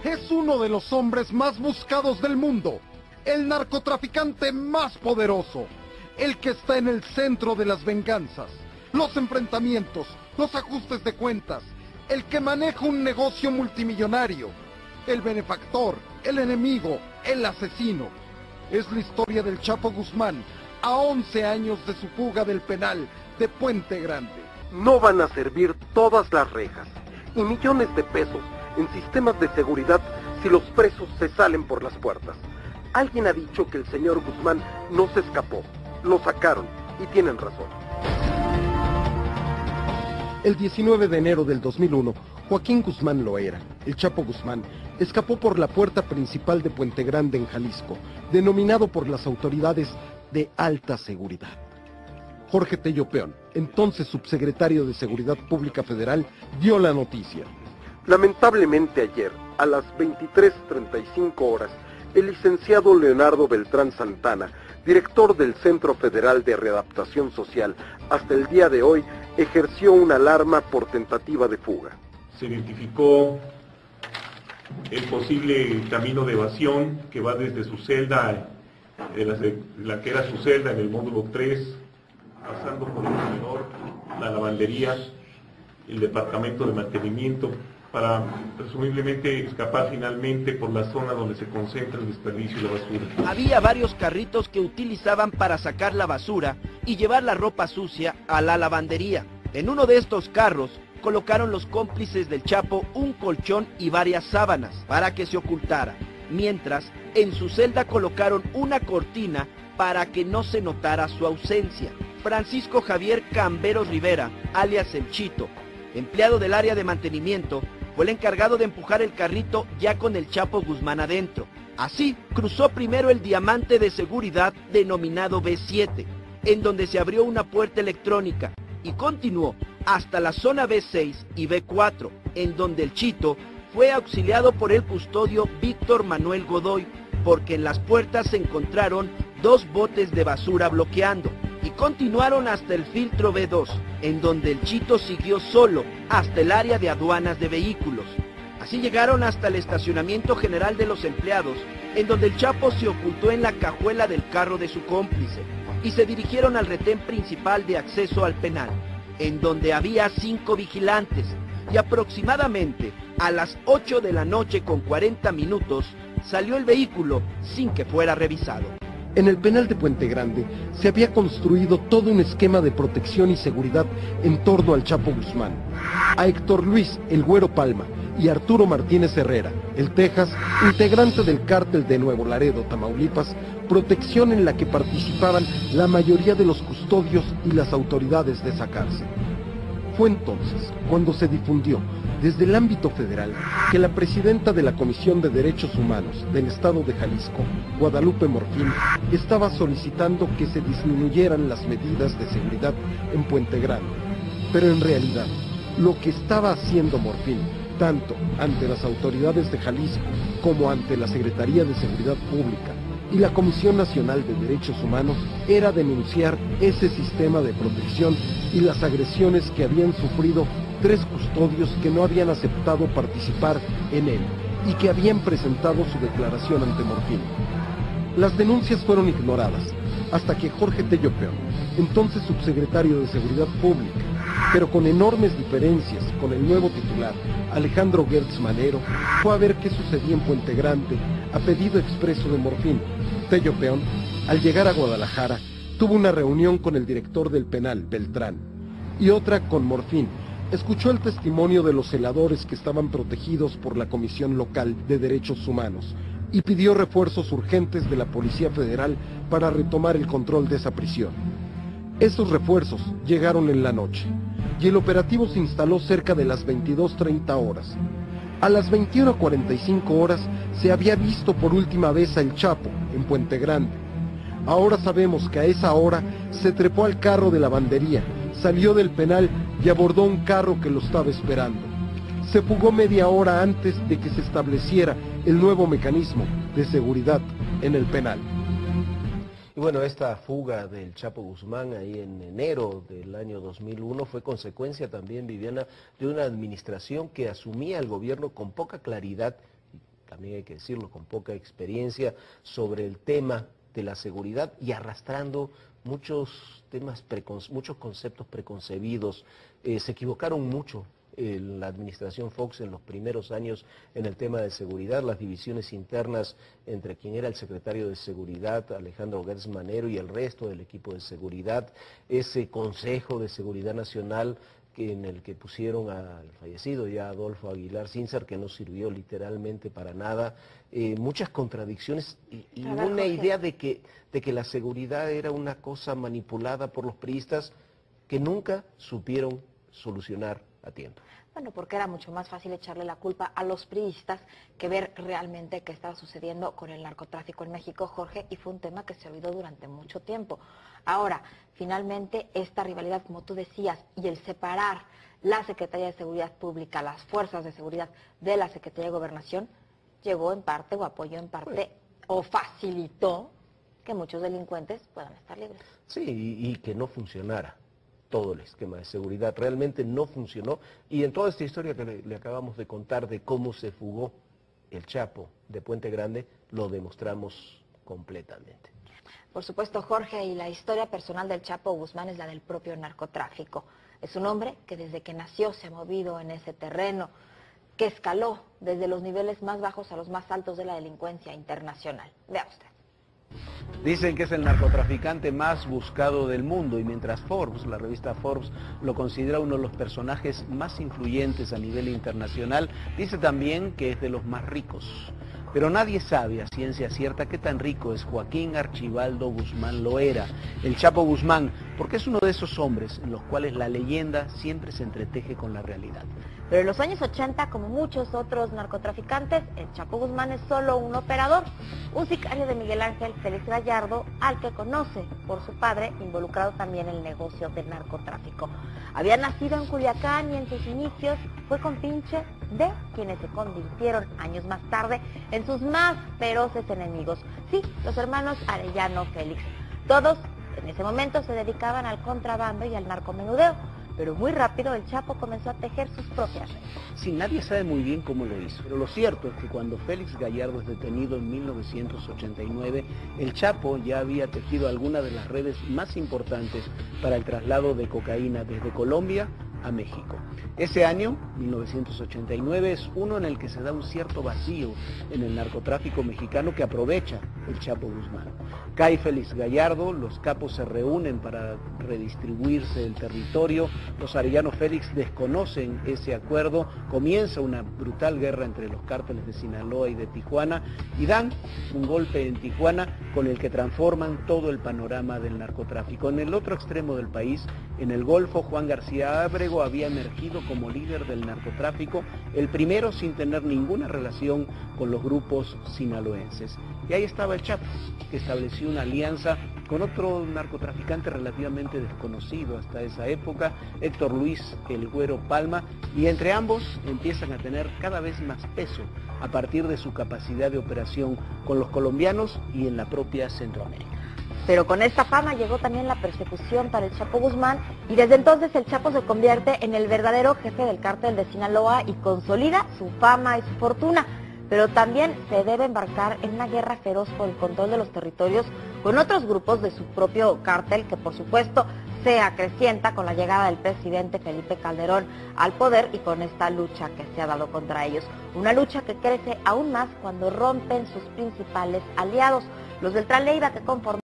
Es uno de los hombres más buscados del mundo, el narcotraficante más poderoso, el que está en el centro de las venganzas, los enfrentamientos, los ajustes de cuentas, el que maneja un negocio multimillonario, el benefactor, el enemigo, el asesino. Es la historia del Chapo Guzmán, a 11 años de su fuga del penal de Puente Grande. No van a servir todas las rejas y millones de pesos en sistemas de seguridad si los presos se salen por las puertas. Alguien ha dicho que el señor Guzmán no se escapó, lo sacaron y tienen razón. El 19 de enero del 2001, Joaquín Guzmán Loera, el Chapo Guzmán, escapó por la puerta principal de Puente Grande en Jalisco, denominado por las autoridades de alta seguridad. Jorge Tello Peón, entonces subsecretario de Seguridad Pública Federal, dio la noticia. Lamentablemente ayer, a las 23:35 horas, el licenciado Leonardo Beltrán Santana, director del Centro Federal de Readaptación Social, hasta el día de hoy, ejerció una alarma por tentativa de fuga. Se identificó el posible camino de evasión que va desde su celda, la que era su celda en el módulo 3, pasando por el comedor, la lavandería, el departamento de mantenimiento, para presumiblemente escapar finalmente por la zona donde se concentra el desperdicio y la basura. Había varios carritos que utilizaban para sacar la basura y llevar la ropa sucia a la lavandería. En uno de estos carros colocaron los cómplices del Chapo un colchón y varias sábanas para que se ocultara, mientras en su celda colocaron una cortina para que no se notara su ausencia. Francisco Javier Camberos Rivera, alias El Chito, empleado del área de mantenimiento, fue el encargado de empujar el carrito ya con el Chapo Guzmán adentro. Así, cruzó primero el diamante de seguridad denominado B7, en donde se abrió una puerta electrónica, y continuó hasta la zona B6 y B4, en donde el Chito fue auxiliado por el custodio Víctor Manuel Godoy, porque en las puertas se encontraron 2 botes de basura bloqueando, y continuaron hasta el filtro B2, en donde el Chito siguió solo hasta el área de aduanas de vehículos. Así llegaron hasta el estacionamiento general de los empleados, en donde el Chapo se ocultó en la cajuela del carro de su cómplice, y se dirigieron al retén principal de acceso al penal, en donde había 5 vigilantes, y aproximadamente a las 8 de la noche con 40 minutos salió el vehículo sin que fuera revisado. En el penal de Puente Grande se había construido todo un esquema de protección y seguridad en torno al Chapo Guzmán. A Héctor Luis, el Güero Palma, y Arturo Martínez Herrera, el Texas, integrante del cártel de Nuevo Laredo, Tamaulipas, protección en la que participaban la mayoría de los custodios y las autoridades de esa cárcel. Fue entonces cuando se difundió desde el ámbito federal que la presidenta de la Comisión de Derechos Humanos del Estado de Jalisco, Guadalupe Morfín, estaba solicitando que se disminuyeran las medidas de seguridad en Puente Grande. Pero en realidad, lo que estaba haciendo Morfín, tanto ante las autoridades de Jalisco como ante la Secretaría de Seguridad Pública y la Comisión Nacional de Derechos Humanos, era denunciar ese sistema de protección y las agresiones que habían sufrido 3 custodios que no habían aceptado participar en él y que habían presentado su declaración ante Morfín. Las denuncias fueron ignoradas hasta que Jorge Tello Peón, entonces subsecretario de Seguridad Pública, pero con enormes diferencias con el nuevo titular, Alejandro Gertz Manero, fue a ver qué sucedía en Puente Grande a pedido expreso de Morfín. Tello Peón, al llegar a Guadalajara, tuvo una reunión con el director del penal, Beltrán, y otra con Morfín. Escuchó el testimonio de los celadores que estaban protegidos por la Comisión Local de Derechos Humanos y pidió refuerzos urgentes de la Policía Federal para retomar el control de esa prisión. Estos refuerzos llegaron en la noche y el operativo se instaló cerca de las 22:30 horas. A las 21:45 horas se había visto por última vez a El Chapo en Puente Grande. Ahora sabemos que a esa hora se trepó al carro de lavandería, salió del penal y abordó un carro que lo estaba esperando. Se fugó media hora antes de que se estableciera el nuevo mecanismo de seguridad en el penal. Y bueno, esta fuga del Chapo Guzmán ahí en enero del año 2001 fue consecuencia también, Viviana, de una administración que asumía el gobierno con poca claridad, y también hay que decirlo, con poca experiencia sobre el tema de la seguridad y arrastrando muchos temas, muchos conceptos preconcebidos. Se equivocaron mucho en la administración Fox en los primeros años en el tema de seguridad, las divisiones internas entre quien era el secretario de Seguridad, Alejandro Gertz Manero, y el resto del equipo de seguridad, ese Consejo de Seguridad Nacional en el que pusieron al fallecido ya Adolfo Aguilar Cíncar, que no sirvió literalmente para nada, muchas contradicciones y una idea de que la seguridad era una cosa manipulada por los priistas que nunca supieron solucionar a tiempo. Bueno, porque era mucho más fácil echarle la culpa a los priistas que ver realmente qué estaba sucediendo con el narcotráfico en México, Jorge, y fue un tema que se olvidó durante mucho tiempo. Ahora, finalmente, esta rivalidad, como tú decías, y el separar la Secretaría de Seguridad Pública, las fuerzas de seguridad de la Secretaría de Gobernación, llegó en parte o apoyó en parte o facilitó que muchos delincuentes puedan estar libres. Sí, y que no funcionara todo el esquema de seguridad, realmente no funcionó, y en toda esta historia que le acabamos de contar de cómo se fugó el Chapo de Puente Grande, lo demostramos completamente. Por supuesto, Jorge, y la historia personal del Chapo Guzmán es la del propio narcotráfico. Es un hombre que desde que nació se ha movido en ese terreno, que escaló desde los niveles más bajos a los más altos de la delincuencia internacional. Vea usted. Dicen que es el narcotraficante más buscado del mundo, y mientras Forbes, la revista Forbes, lo considera uno de los personajes más influyentes a nivel internacional, dice también que es de los más ricos. Pero nadie sabe a ciencia cierta qué tan rico es Joaquín Archibaldo Guzmán Loera, el Chapo Guzmán, porque es uno de esos hombres en los cuales la leyenda siempre se entreteje con la realidad. Pero en los años 80, como muchos otros narcotraficantes, el Chapo Guzmán es solo un operador, un sicario de Miguel Ángel Félix Gallardo, al que conoce por su padre, involucrado también en el negocio del narcotráfico. Había nacido en Culiacán y en sus inicios fue compinche de quienes se convirtieron años más tarde en sus más feroces enemigos. Sí, los hermanos Arellano Félix. Todos en ese momento se dedicaban al contrabando y al narcomenudeo. Pero muy rápido el Chapo comenzó a tejer sus propias redes. Sí, nadie sabe muy bien cómo lo hizo, pero lo cierto es que cuando Félix Gallardo es detenido en 1989, el Chapo ya había tejido algunas de las redes más importantes para el traslado de cocaína desde Colombia a México. Ese año, 1989, es uno en el que se da un cierto vacío en el narcotráfico mexicano que aprovecha el Chapo Guzmán. Cae Félix Gallardo, los capos se reúnen para redistribuirse el territorio, los Arellano Félix desconocen ese acuerdo, comienza una brutal guerra entre los cárteles de Sinaloa y de Tijuana y dan un golpe en Tijuana con el que transforman todo el panorama del narcotráfico. En el otro extremo del país, en el Golfo, Juan García Ábrego había emergido como líder del narcotráfico, el primero sin tener ninguna relación con los grupos sinaloenses. Y ahí estaba el Chapo, que estableció una alianza con otro narcotraficante relativamente desconocido hasta esa época, Héctor Luis el Güero Palma, y entre ambos empiezan a tener cada vez más peso a partir de su capacidad de operación con los colombianos y en la propia Centroamérica. Pero con esta fama llegó también la persecución para el Chapo Guzmán, y desde entonces el Chapo se convierte en el verdadero jefe del cártel de Sinaloa y consolida su fama y su fortuna. Pero también se debe embarcar en una guerra feroz por el control de los territorios con otros grupos de su propio cártel, que por supuesto se acrecienta con la llegada del presidente Felipe Calderón al poder y con esta lucha que se ha dado contra ellos. Una lucha que crece aún más cuando rompen sus principales aliados, los Beltrán Leiva, que conforman